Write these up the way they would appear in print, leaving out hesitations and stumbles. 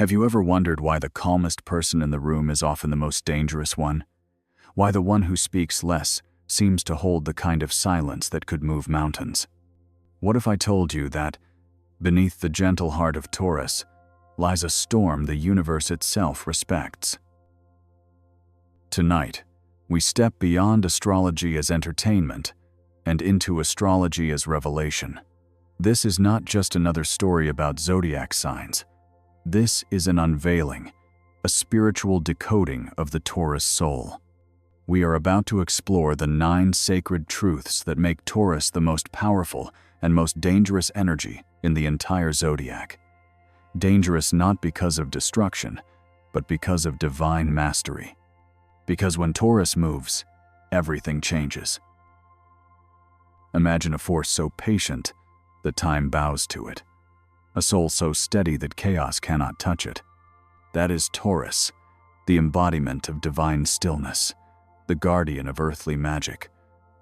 Have you ever wondered why the calmest person in the room is often the most dangerous one? Why the one who speaks less seems to hold the kind of silence that could move mountains? What if I told you that, beneath the gentle heart of Taurus, lies a storm the universe itself respects? Tonight, we step beyond astrology as entertainment and into astrology as revelation. This is not just another story about zodiac signs. This is an unveiling, a spiritual decoding of the Taurus soul. We are about to explore the 9 sacred truths that make Taurus the most powerful and most dangerous energy in the entire zodiac. Dangerous not because of destruction, but because of divine mastery. Because when Taurus moves, everything changes. Imagine a force so patient that time bows to it. A soul so steady that chaos cannot touch it. That is Taurus, the embodiment of divine stillness, the guardian of earthly magic,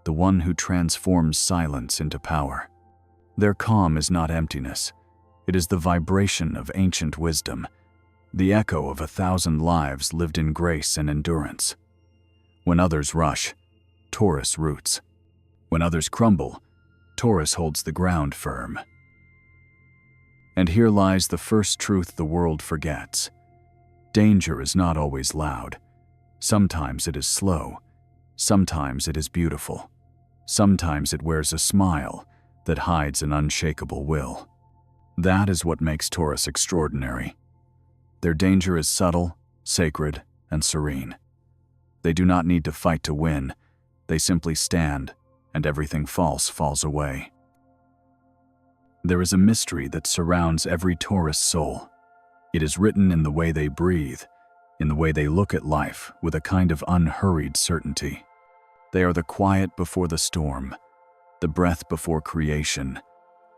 the one who transforms silence into power. Their calm is not emptiness. It is the vibration of ancient wisdom, the echo of 1,000 lives lived in grace and endurance. When others rush, Taurus roots. When others crumble, Taurus holds the ground firm. And here lies the first truth the world forgets. Danger is not always loud. Sometimes it is slow. Sometimes it is beautiful. Sometimes it wears a smile that hides an unshakable will. That is what makes Taurus extraordinary. Their danger is subtle, sacred, and serene. They do not need to fight to win. They simply stand, and everything false falls away. There is a mystery that surrounds every Taurus soul. It is written in the way they breathe, in the way they look at life with a kind of unhurried certainty. They are the quiet before the storm, the breath before creation,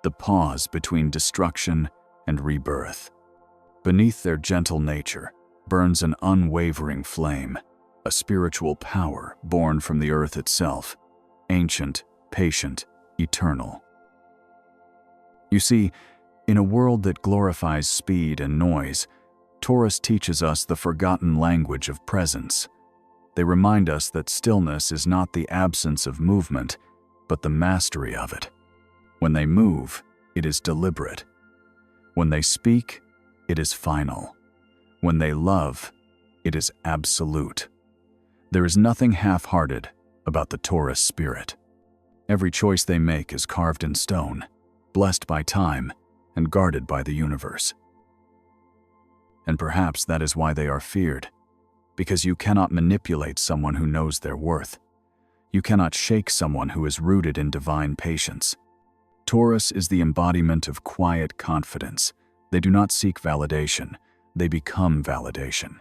the pause between destruction and rebirth. Beneath their gentle nature burns an unwavering flame, a spiritual power born from the earth itself, ancient, patient, eternal. You see, in a world that glorifies speed and noise, Taurus teaches us the forgotten language of presence. They remind us that stillness is not the absence of movement, but the mastery of it. When they move, it is deliberate. When they speak, it is final. When they love, it is absolute. There is nothing half-hearted about the Taurus spirit. Every choice they make is carved in stone, blessed by time, and guarded by the universe. And perhaps that is why they are feared, because you cannot manipulate someone who knows their worth. You cannot shake someone who is rooted in divine patience. Taurus is the embodiment of quiet confidence. They do not seek validation, they become validation.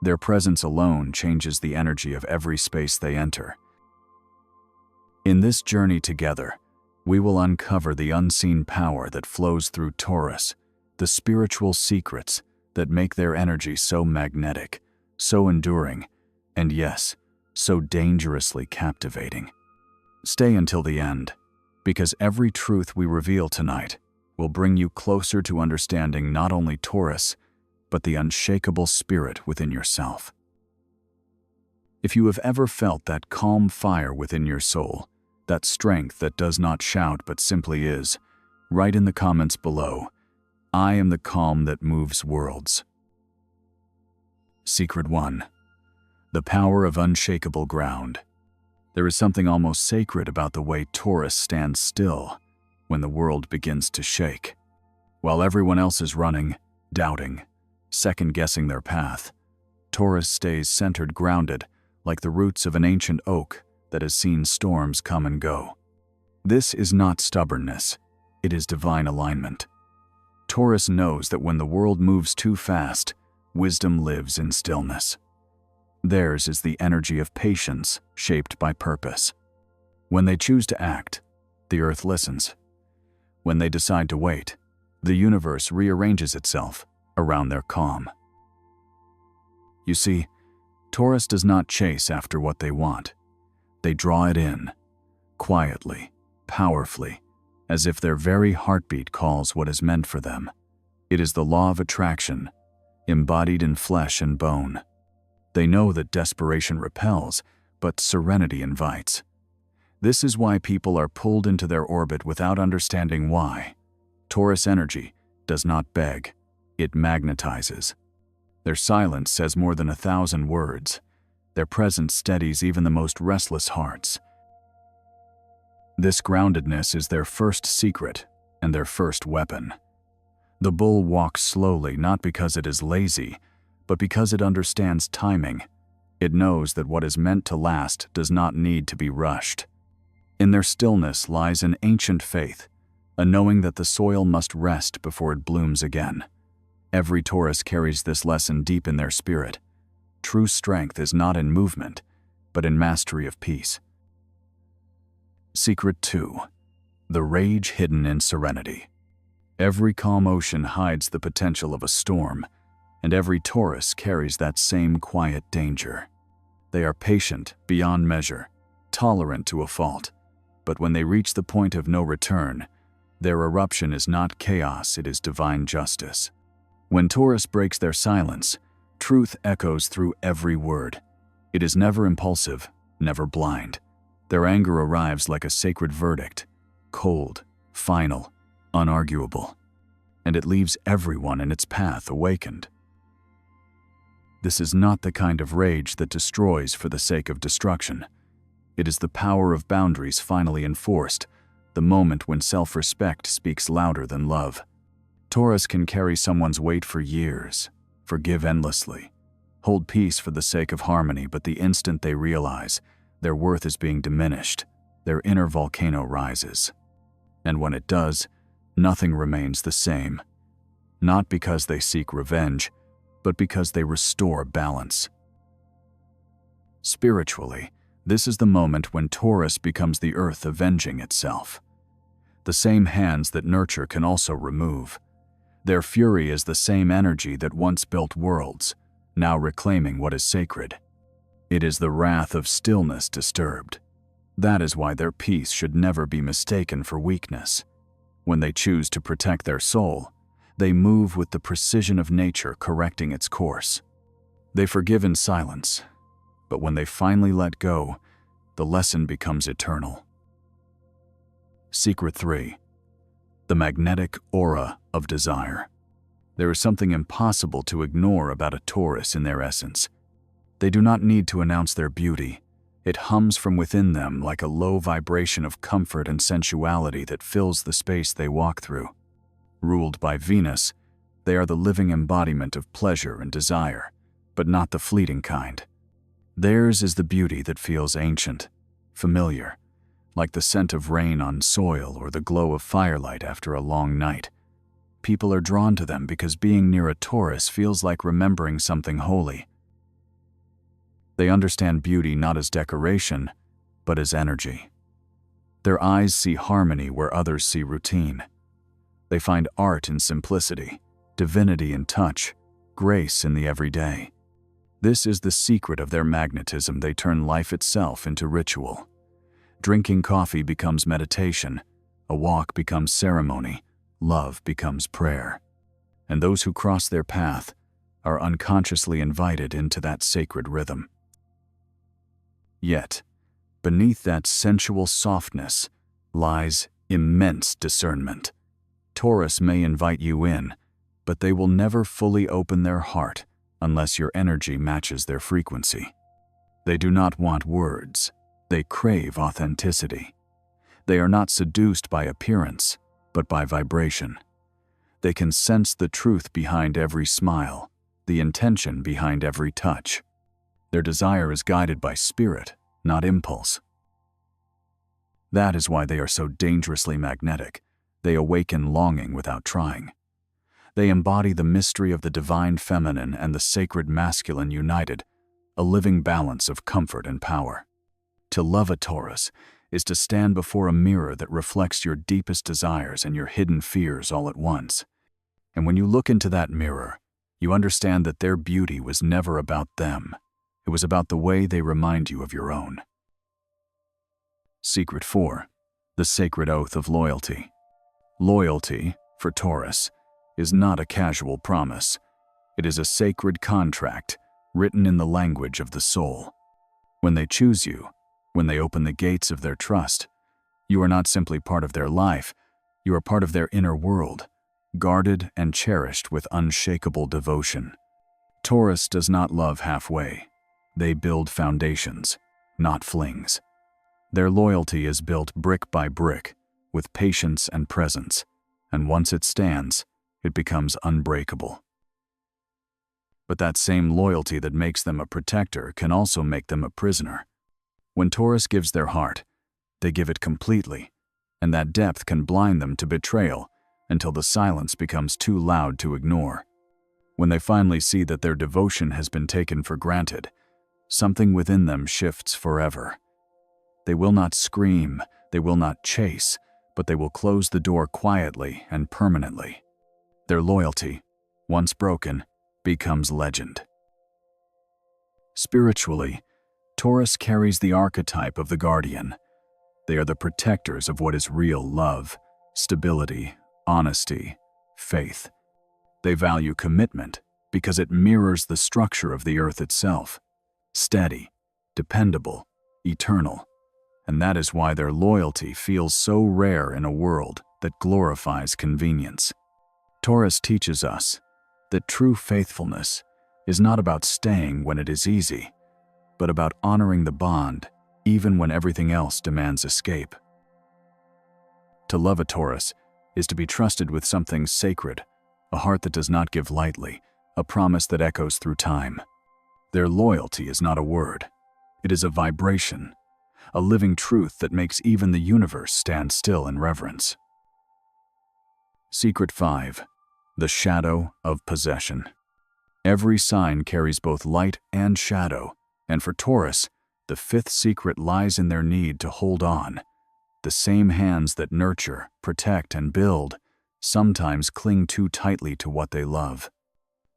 Their presence alone changes the energy of every space they enter. In this journey together, we will uncover the unseen power that flows through Taurus, the spiritual secrets that make their energy so magnetic, so enduring, and yes, so dangerously captivating. Stay until the end, because every truth we reveal tonight will bring you closer to understanding not only Taurus, but the unshakable spirit within yourself. If you have ever felt that calm fire within your soul, that strength that does not shout but simply is, write in the comments below, "I am the calm that moves worlds." Secret 1. The power of unshakable ground. There is something almost sacred about the way Taurus stands still when the world begins to shake. While everyone else is running, doubting, second-guessing their path, Taurus stays centered, grounded, like the roots of an ancient oak that has seen storms come and go. This is not stubbornness, it is divine alignment. Taurus knows that when the world moves too fast, wisdom lives in stillness. Theirs is the energy of patience shaped by purpose. When they choose to act, the earth listens. When they decide to wait, the universe rearranges itself around their calm. You see, Taurus does not chase after what they want. They draw it in, quietly, powerfully, as if their very heartbeat calls what is meant for them. It is the law of attraction, embodied in flesh and bone. They know that desperation repels, but serenity invites. This is why people are pulled into their orbit without understanding why. Taurus energy does not beg, it magnetizes. Their silence says more than 1,000 words. Their presence steadies even the most restless hearts. This groundedness is their first secret and their first weapon. The bull walks slowly not because it is lazy, but because it understands timing. It knows that what is meant to last does not need to be rushed. In their stillness lies an ancient faith, a knowing that the soil must rest before it blooms again. Every Taurus carries this lesson deep in their spirit. True strength is not in movement, but in mastery of peace. Secret 2. The rage hidden in serenity. Every calm ocean hides the potential of a storm, and every Taurus carries that same quiet danger. They are patient beyond measure, tolerant to a fault, but when they reach the point of no return, their eruption is not chaos, it is divine justice. When Taurus breaks their silence, truth echoes through every word. It is never impulsive, never blind. Their anger arrives like a sacred verdict, cold, final, unarguable, and it leaves everyone in its path awakened. This is not the kind of rage that destroys for the sake of destruction. It is the power of boundaries finally enforced, the moment when self-respect speaks louder than love. Taurus can carry someone's weight for years, forgive endlessly, hold peace for the sake of harmony, but the instant they realize their worth is being diminished, their inner volcano rises. And when it does, nothing remains the same. Not because they seek revenge, but because they restore balance. Spiritually, this is the moment when Taurus becomes the earth avenging itself. The same hands that nurture can also remove. Their fury is the same energy that once built worlds, now reclaiming what is sacred. It is the wrath of stillness disturbed. That is why their peace should never be mistaken for weakness. When they choose to protect their soul, they move with the precision of nature correcting its course. They forgive in silence, but when they finally let go, the lesson becomes eternal. Secret 3. The magnetic aura of desire. There is something impossible to ignore about a Taurus in their essence. They do not need to announce their beauty. It hums from within them like a low vibration of comfort and sensuality that fills the space they walk through. Ruled by Venus, they are the living embodiment of pleasure and desire, but not the fleeting kind. Theirs is the beauty that feels ancient, familiar, like the scent of rain on soil or the glow of firelight after a long night. People are drawn to them because being near a Taurus feels like remembering something holy. They understand beauty not as decoration, but as energy. Their eyes see harmony where others see routine. They find art in simplicity, divinity in touch, grace in the everyday. This is the secret of their magnetism. They turn life itself into ritual. Drinking coffee becomes meditation, a walk becomes ceremony, love becomes prayer. And those who cross their path are unconsciously invited into that sacred rhythm. Yet, beneath that sensual softness lies immense discernment. Taurus may invite you in, but they will never fully open their heart unless your energy matches their frequency. They do not want words. They crave authenticity. They are not seduced by appearance, but by vibration. They can sense the truth behind every smile, the intention behind every touch. Their desire is guided by spirit, not impulse. That is why they are so dangerously magnetic. They awaken longing without trying. They embody the mystery of the divine feminine and the sacred masculine united, a living balance of comfort and power. To love a Taurus is to stand before a mirror that reflects your deepest desires and your hidden fears all at once. And when you look into that mirror, you understand that their beauty was never about them. It was about the way they remind you of your own. Secret 4. The sacred oath of loyalty. Loyalty, for Taurus, is not a casual promise. It is a sacred contract written in the language of the soul. When they choose you, when they open the gates of their trust, you are not simply part of their life, you are part of their inner world, guarded and cherished with unshakable devotion. Taurus does not love halfway. They build foundations, not flings. Their loyalty is built brick by brick, with patience and presence, and once it stands, it becomes unbreakable. But that same loyalty that makes them a protector can also make them a prisoner. When Taurus gives their heart, they give it completely, and that depth can blind them to betrayal until the silence becomes too loud to ignore. When they finally see that their devotion has been taken for granted, something within them shifts forever. They will not scream, they will not chase, but they will close the door quietly and permanently. Their loyalty, once broken, becomes legend. Spiritually, Taurus carries the archetype of the guardian. They are the protectors of what is real love, stability, honesty, faith. They value commitment because it mirrors the structure of the earth itself, steady, dependable, eternal. And that is why their loyalty feels so rare in a world that glorifies convenience. Taurus teaches us that true faithfulness is not about staying when it is easy, but about honoring the bond even when everything else demands escape. To love a Taurus is to be trusted with something sacred, a heart that does not give lightly, a promise that echoes through time. Their loyalty is not a word. It is a vibration, a living truth that makes even the universe stand still in reverence. Secret 5. The shadow of possession. Every sign carries both light and shadow, and for Taurus, the fifth secret lies in their need to hold on. The same hands that nurture, protect, and build sometimes cling too tightly to what they love.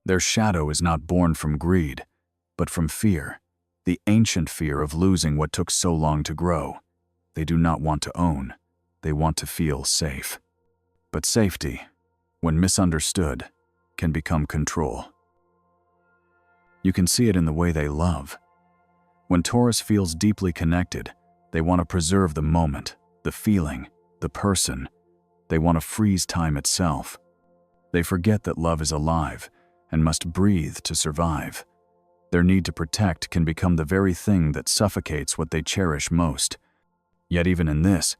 Their shadow is not born from greed, but from fear, the ancient fear of losing what took so long to grow. They do not want to own, they want to feel safe. But safety, when misunderstood, can become control. You can see it in the way they love. When Taurus feels deeply connected, they want to preserve the moment, the feeling, the person. They want to freeze time itself. They forget that love is alive and must breathe to survive. Their need to protect can become the very thing that suffocates what they cherish most. Yet even in this,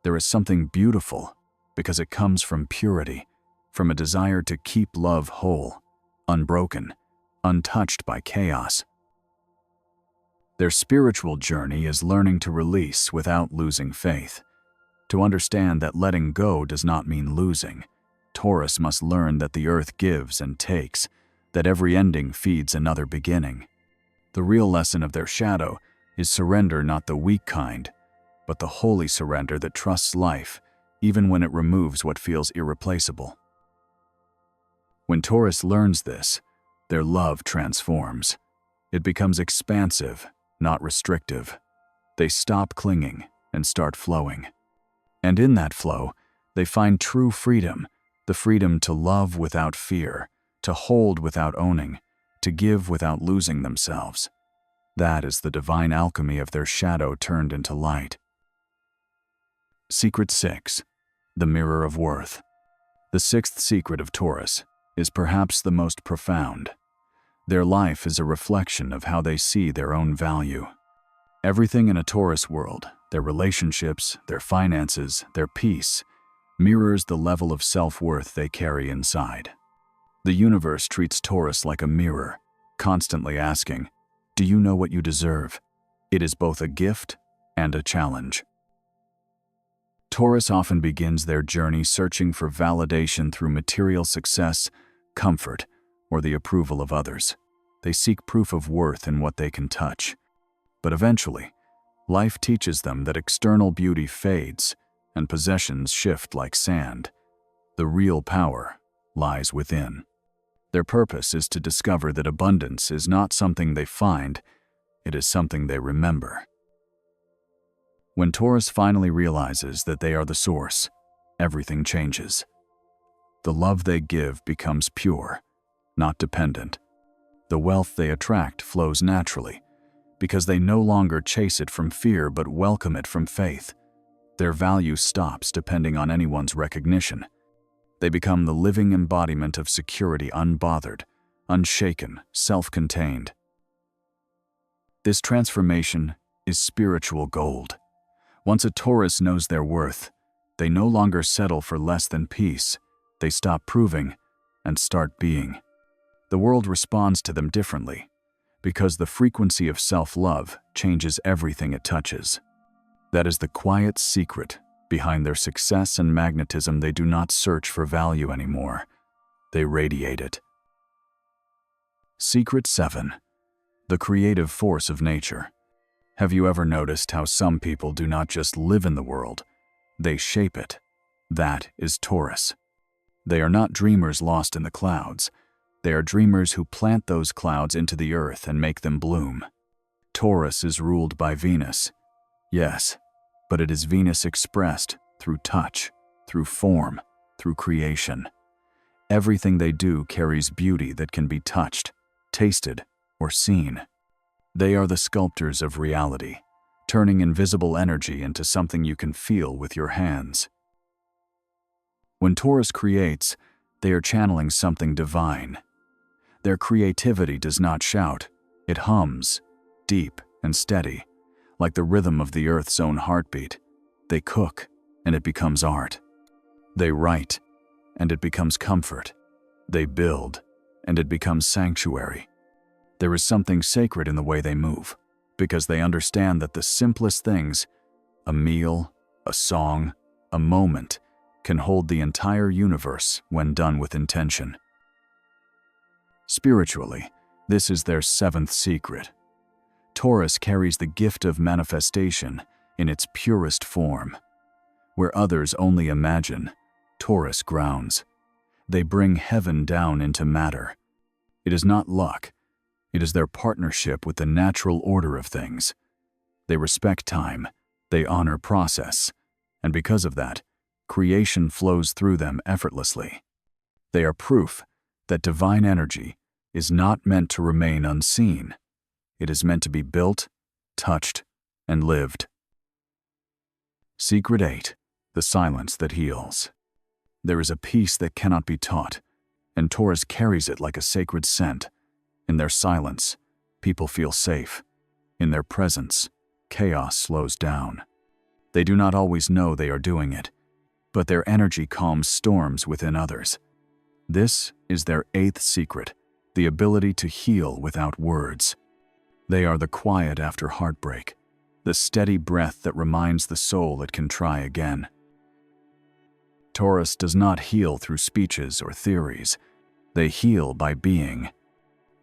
there is something beautiful because it comes from purity, from a desire to keep love whole, unbroken, untouched by chaos. Their spiritual journey is learning to release without losing faith. To understand that letting go does not mean losing, Taurus must learn that the earth gives and takes, that every ending feeds another beginning. The real lesson of their shadow is surrender, not the weak kind, but the holy surrender that trusts life, even when it removes what feels irreplaceable. When Taurus learns this, their love transforms. It becomes expansive, not restrictive. They stop clinging and start flowing. And in that flow, they find true freedom, the freedom to love without fear, to hold without owning, to give without losing themselves. That is the divine alchemy of their shadow turned into light. Secret 6. The mirror of worth. The sixth secret of Taurus is perhaps the most profound. Their life is a reflection of how they see their own value. Everything in a Taurus world, their relationships, their finances, their peace, mirrors the level of self-worth they carry inside. The universe treats Taurus like a mirror, constantly asking, "Do you know what you deserve?" It is both a gift and a challenge. Taurus often begins their journey searching for validation through material success, comfort, or the approval of others. They seek proof of worth in what they can touch. But eventually, life teaches them that external beauty fades and possessions shift like sand. The real power lies within. Their purpose is to discover that abundance is not something they find, it is something they remember. When Taurus finally realizes that they are the source, everything changes. The love they give becomes pure, not dependent. The wealth they attract flows naturally, because they no longer chase it from fear but welcome it from faith. Their value stops depending on anyone's recognition. They become the living embodiment of security, unbothered, unshaken, self-contained. This transformation is spiritual gold. Once a Taurus knows their worth, they no longer settle for less than peace. They stop proving and start being. The world responds to them differently, because the frequency of self-love changes everything it touches. That is the quiet secret behind their success and magnetism. They do not search for value anymore. They radiate it. Secret 7. The creative force of nature. Have you ever noticed how some people do not just live in the world, they shape it? That is Taurus. They are not dreamers lost in the clouds. They are dreamers who plant those clouds into the earth and make them bloom. Taurus is ruled by Venus. Yes, but it is Venus expressed through touch, through form, through creation. Everything they do carries beauty that can be touched, tasted, or seen. They are the sculptors of reality, turning invisible energy into something you can feel with your hands. When Taurus creates, they are channeling something divine. Their creativity does not shout, it hums, deep and steady, like the rhythm of the earth's own heartbeat. They cook, and it becomes art. They write, and it becomes comfort. They build, and it becomes sanctuary. There is something sacred in the way they move, because they understand that the simplest things, a meal, a song, a moment, can hold the entire universe when done with intention. Spiritually, this is their 7th secret. Taurus carries the gift of manifestation in its purest form. Where others only imagine, Taurus grounds. They bring heaven down into matter. It is not luck. It is their partnership with the natural order of things. They respect time, they honor process, and because of that, creation flows through them effortlessly. They are proof that divine energy is not meant to remain unseen. It is meant to be built, touched, and lived. Secret 8. The silence that heals. There is a peace that cannot be taught, and Taurus carries it like a sacred scent. In their silence, people feel safe. In their presence, chaos slows down. They do not always know they are doing it, but their energy calms storms within others. This is their 8th secret, the ability to heal without words. They are the quiet after heartbreak, the steady breath that reminds the soul it can try again. Taurus does not heal through speeches or theories. They heal by being.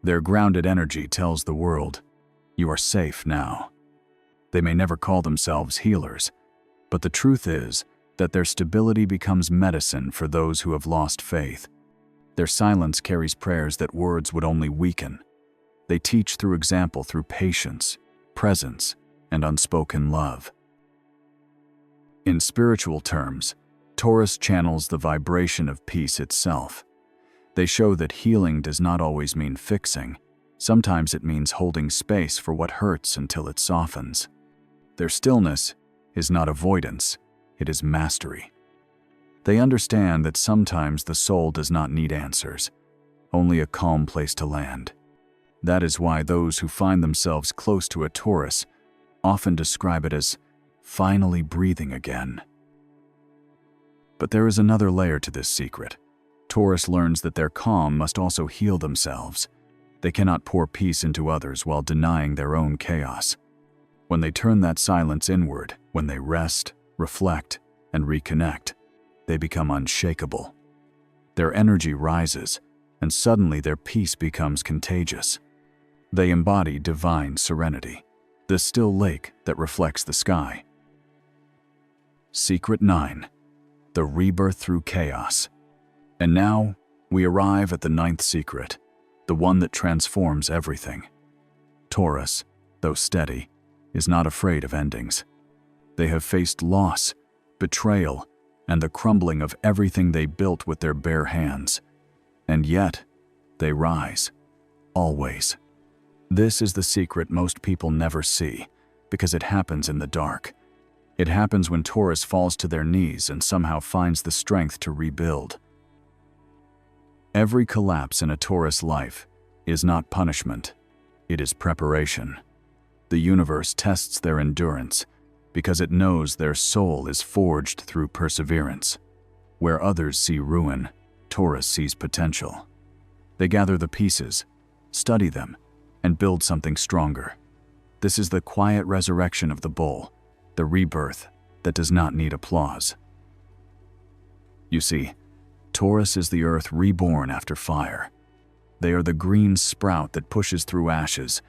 Their grounded energy tells the world, you are safe now. They may never call themselves healers, but the truth is that their stability becomes medicine for those who have lost faith. Their silence carries prayers that words would only weaken. They teach through example, through patience, presence, and unspoken love. In spiritual terms, Taurus channels the vibration of peace itself. They show that healing does not always mean fixing. Sometimes it means holding space for what hurts until it softens. Their stillness is not avoidance, it is mastery. They understand that sometimes the soul does not need answers, only a calm place to land. That is why those who find themselves close to a Taurus often describe it as finally breathing again. But there is another layer to this secret. Taurus learns that their calm must also heal themselves. They cannot pour peace into others while denying their own chaos. When they turn that silence inward, when they rest, reflect, and reconnect, they become unshakable. Their energy rises, and suddenly their peace becomes contagious. They embody divine serenity, the still lake that reflects the sky. Secret 9. The rebirth through chaos. And now, we arrive at the 9th secret, the one that transforms everything. Taurus, though steady, is not afraid of endings. They have faced loss, betrayal, and the crumbling of everything they built with their bare hands. And yet, They rise. Always. This is the secret most people never see, because it happens in the dark. It happens when Taurus falls to their knees and somehow finds the strength to rebuild. Every collapse in a Taurus life is not punishment, it is preparation. The universe tests their endurance because it knows their soul is forged through perseverance. Where others see ruin, Taurus sees potential. They gather the pieces, study them, and build something stronger. This is the quiet resurrection of the bull, the rebirth that does not need applause. You see, Taurus is the earth reborn after fire. They are the green sprout that pushes through ashes,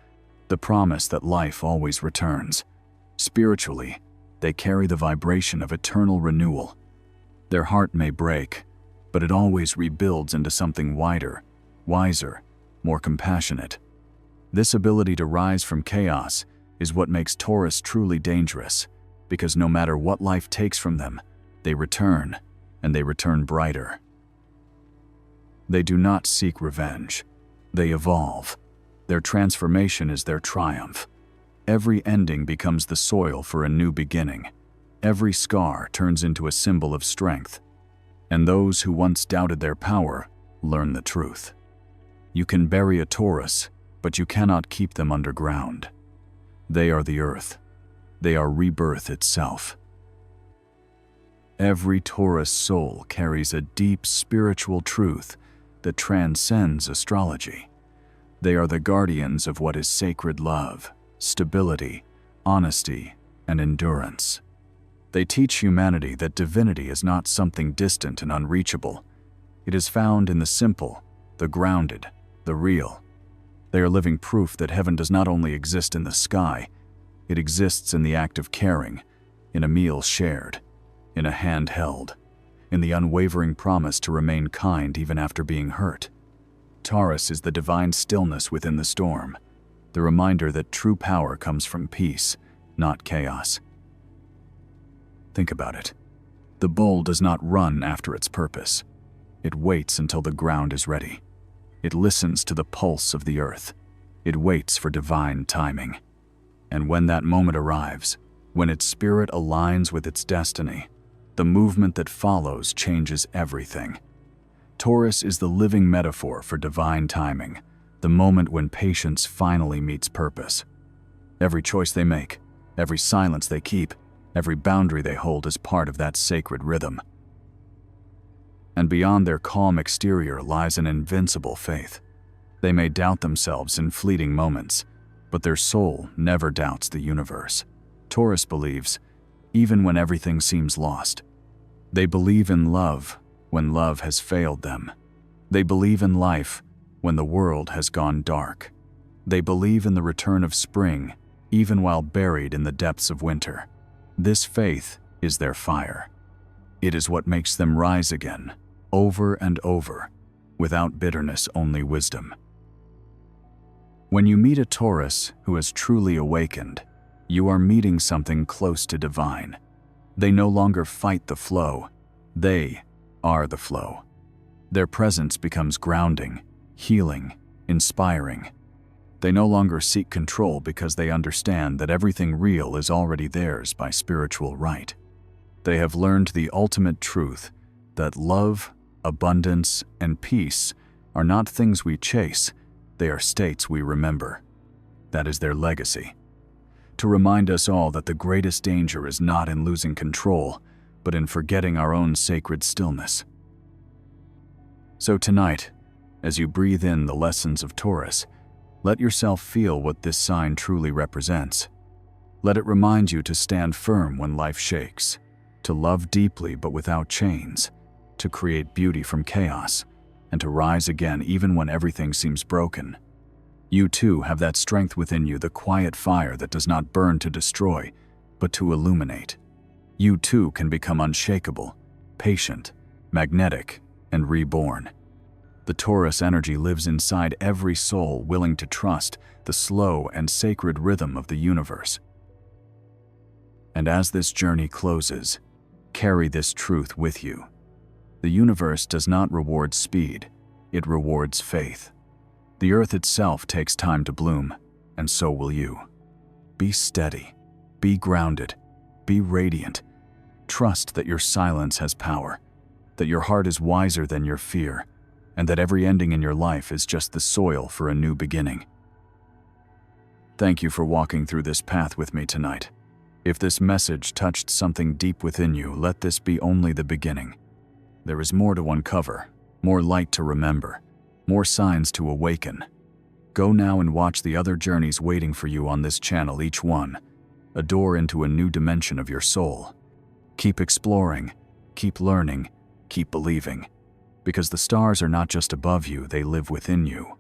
the promise that life always returns. Spiritually, they carry the vibration of eternal renewal. Their heart may break, but it always rebuilds into something wider, wiser, more compassionate. This ability to rise from chaos is what makes Taurus truly dangerous, because no matter what life takes from them, they return, and they return brighter. They do not seek revenge. They evolve. Their transformation is their triumph. Every ending becomes the soil for a new beginning. Every scar turns into a symbol of strength. And those who once doubted their power learn the truth. You can bury a Taurus, but you cannot keep them underground. They are the earth. They are rebirth itself. Every Taurus soul carries a deep spiritual truth that transcends astrology. They are the guardians of what is sacred love, stability, honesty, and endurance. They teach humanity that divinity is not something distant and unreachable. It is found in the simple, the grounded, the real. They are living proof that heaven does not only exist in the sky, it exists in the act of caring, in a meal shared, in a hand held, in the unwavering promise to remain kind even after being hurt. Taurus is the divine stillness within the storm, the reminder that true power comes from peace, not chaos. Think about it. The bull does not run after its purpose. It waits until the ground is ready. It listens to the pulse of the earth. It waits for divine timing. And when that moment arrives, when its spirit aligns with its destiny, the movement that follows changes everything. Taurus is the living metaphor for divine timing, the moment when patience finally meets purpose. Every choice they make, every silence they keep, every boundary they hold is part of that sacred rhythm. And beyond their calm exterior lies an invincible faith. They may doubt themselves in fleeting moments, but their soul never doubts the universe. Taurus believes, even when everything seems lost. They believe in love when love has failed them. They believe in life when the world has gone dark. They believe in the return of spring, even while buried in the depths of winter. This faith is their fire. It is what makes them rise again, over and over, without bitterness, only wisdom. When you meet a Taurus who has truly awakened, you are meeting something close to divine. They no longer fight the flow. They are the flow. Their presence becomes grounding, healing, inspiring. They no longer seek control because they understand that everything real is already theirs by spiritual right. They have learned the ultimate truth that love, abundance, and peace are not things we chase, they are states we remember. That is their legacy. To remind us all that the greatest danger is not in losing control, but in forgetting our own sacred stillness. So tonight, as you breathe in the lessons of Taurus, let yourself feel what this sign truly represents. Let it remind you to stand firm when life shakes, to love deeply but without chains, to create beauty from chaos, and to rise again even when everything seems broken. You too have that strength within you, the quiet fire that does not burn to destroy, but to illuminate. You too can become unshakable, patient, magnetic, and reborn. The Taurus energy lives inside every soul willing to trust the slow and sacred rhythm of the universe. And as this journey closes, carry this truth with you. The universe does not reward speed, it rewards faith. The earth itself takes time to bloom, and so will you. Be steady, be grounded, be radiant. Trust that your silence has power, that your heart is wiser than your fear, and that every ending in your life is just the soil for a new beginning. Thank you for walking through this path with me tonight. If this message touched something deep within you, let this be only the beginning. There is more to uncover, more light to remember, more signs to awaken. Go now and watch the other journeys waiting for you on this channel, each one a door into a new dimension of your soul. Keep exploring, keep learning, keep believing, because the stars are not just above you, they live within you.